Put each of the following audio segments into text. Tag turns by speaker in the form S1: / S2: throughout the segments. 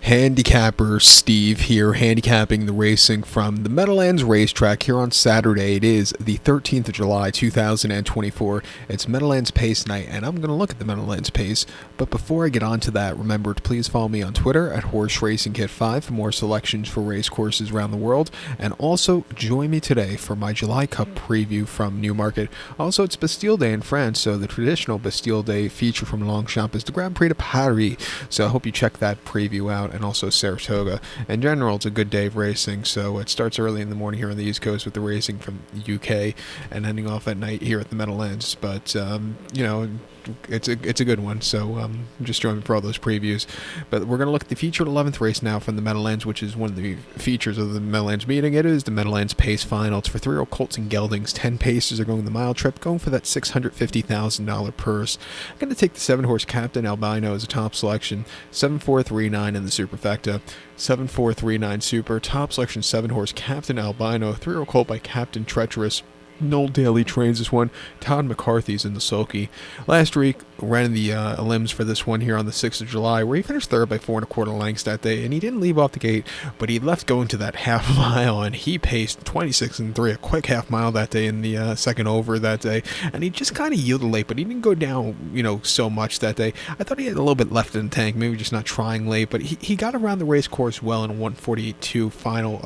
S1: Handicapper Steve here, handicapping the racing from the Meadowlands Racetrack here on Saturday. It is the 13th of July, 2024. It's Meadowlands Pace night, and I'm going to look at the Meadowlands Pace. But before I get on to that, remember to please follow me on Twitter at HorseRacingKit5 for more selections for race courses around the world. And also, join me today for my July Cup preview from Newmarket. Also, it's Bastille Day in France, so the traditional Bastille Day feature from Longchamp is the Grand Prix de Paris. So I hope you check that preview out. And also Saratoga. In general, it's a good day of racing, so it starts early in the morning here on the East Coast with the racing from the UK and ending off at night here at the Meadowlands. But, it's a good one, so just join me for all those previews. But we're going to look at the featured 11th race now from the Meadowlands, which is one of the features of the Meadowlands meeting. It is the Meadowlands Pace Final. It's for 3-year-old colts and geldings. 10 pacers are going the mile trip, going for that $650,000 purse. I'm going to take the 7-horse Captain Albino as a top selection, 7439 in the superfecta. 7439 super, top selection 7-horse Captain Albino, 3-year-old colt by Captain Treacherous. Noel Daly trains this one. Todd McCarthy's in the sulky. Last week, ran the limbs for this one here on the 6th of July, where he finished third by 4 1/4 lengths that day, and he didn't leave off the gate, but he left going to that half mile, and he paced 26 3, a quick half mile that day in the second over that day, and he just kind of yielded late, but he didn't go down, so much that day. I thought he had a little bit left in the tank, maybe just not trying late, but he got around the race course well in a 1:48.2 final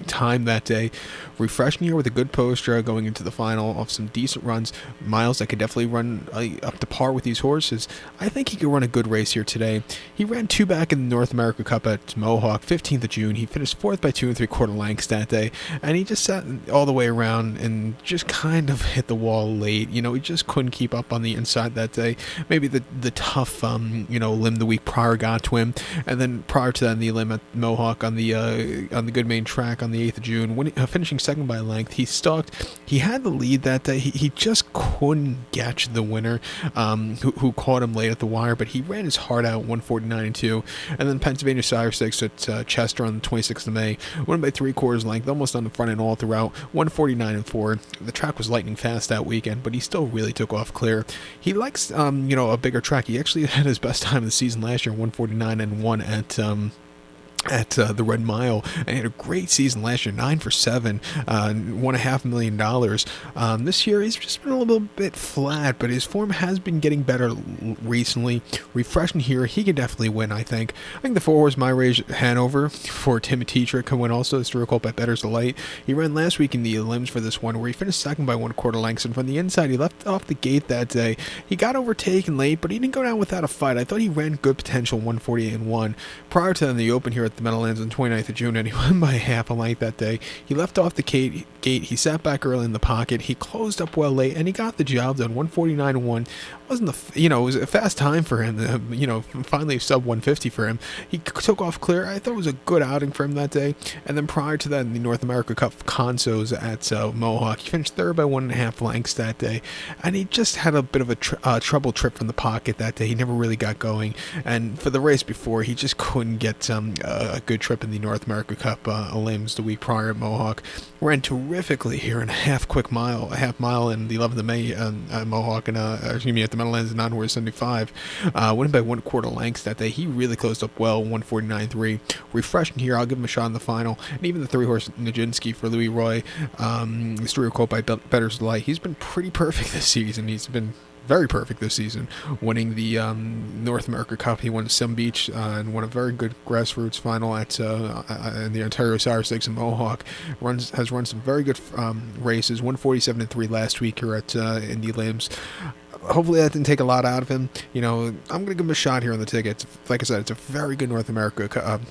S1: time that day. Refreshing here with a good poster going into the final off some decent runs, miles that could definitely run up to par with these horses. I think he could run a good race here today. He ran 2 back in the North America Cup at Mohawk, 15th of June. He finished 4th by 2 3/4 lengths that day, and he just sat all the way around and just kind of hit the wall late. He just couldn't keep up on the inside that day. Maybe the tough limb the week prior got to him, and then prior to that in the limb at Mohawk on the good main track on the 8th of June, finishing second by a length. He stalked. He had the lead that day. He just couldn't catch the winner, who caught him late at the wire, but he ran his heart out 1:49.2. And then Pennsylvania Sire Stakes at Chester on the 26th of May, won by 3/4 length, almost on the front end all throughout, 1:49.4. The track was lightning fast that weekend, but he still really took off clear. He likes a bigger track. He actually had his best time of the season last year, 1:49.1 at the Red Mile, and he had a great season last year, 9 for 7, $1.5 million. This year he's just been a little bit flat, but his form has been getting better recently. Refreshing here, he could definitely win. I think the 4-horse My Rage Hanover for Tim Tetrick can win also. It's called by Better's Delight. He ran last week in the limbs for this one, where he finished second by 1/4 lengths, and from the inside he left off the gate that day. He got overtaken late, but he didn't go down without a fight. I thought he ran good potential, 1:48.1. Prior to the open here at the Meadowlands on 29th of June, and he won by half a length that day. He left off the gate. He sat back early in the pocket. He closed up well late, and he got the job done. 1:49.1 wasn't it was a fast time for him. Finally sub 150 for him. He took off clear. I thought it was a good outing for him that day. And then prior to that, in the North America Cup Consos at Mohawk, he finished third by 1.5 lengths that day, and he just had a bit of a trouble trip from the pocket that day. He never really got going, and for the race before, he just couldn't get a good trip in the North America Cup limbs the week prior at Mohawk. Ran terrifically here in a half mile in the 11th of May at Mohawk, and at the Meadowlands 9-horse 75. Winning by 1/4 lengths that day. He really closed up well, 1:49.3. Refreshing here, I'll give him a shot in the final. And even the 3-horse Nijinsky for Louis Roy, the story quote by Better's Delight. He's been pretty perfect this season. He's been very perfect this season, winning the North America Cup. He won Sun Beach and won a very good grassroots final at in the Ontario Sire Stakes in Mohawk. Has run some very good races. 1:47.3 last week here at Indy Limbs. Hopefully that didn't take a lot out of him. I'm going to give him a shot here on the tickets. Like I said, it's a very good North America Cup,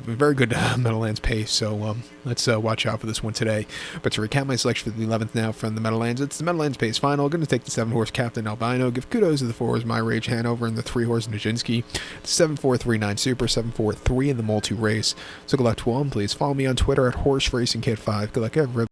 S1: a very good Meadowlands pace. So let's watch out for this one today. But to recap my selection for the 11th now from the Meadowlands, it's the Meadowlands Pace Final. I'm going to take the 7-horse Captain Albino. Give kudos to the 4-horse My Rage Hanover and the 3-horse Nijinsky. The 7439 Super, 743 in the multi-race. So good luck to all, and please follow me on Twitter at HorseRacingKit5. Good luck, everybody.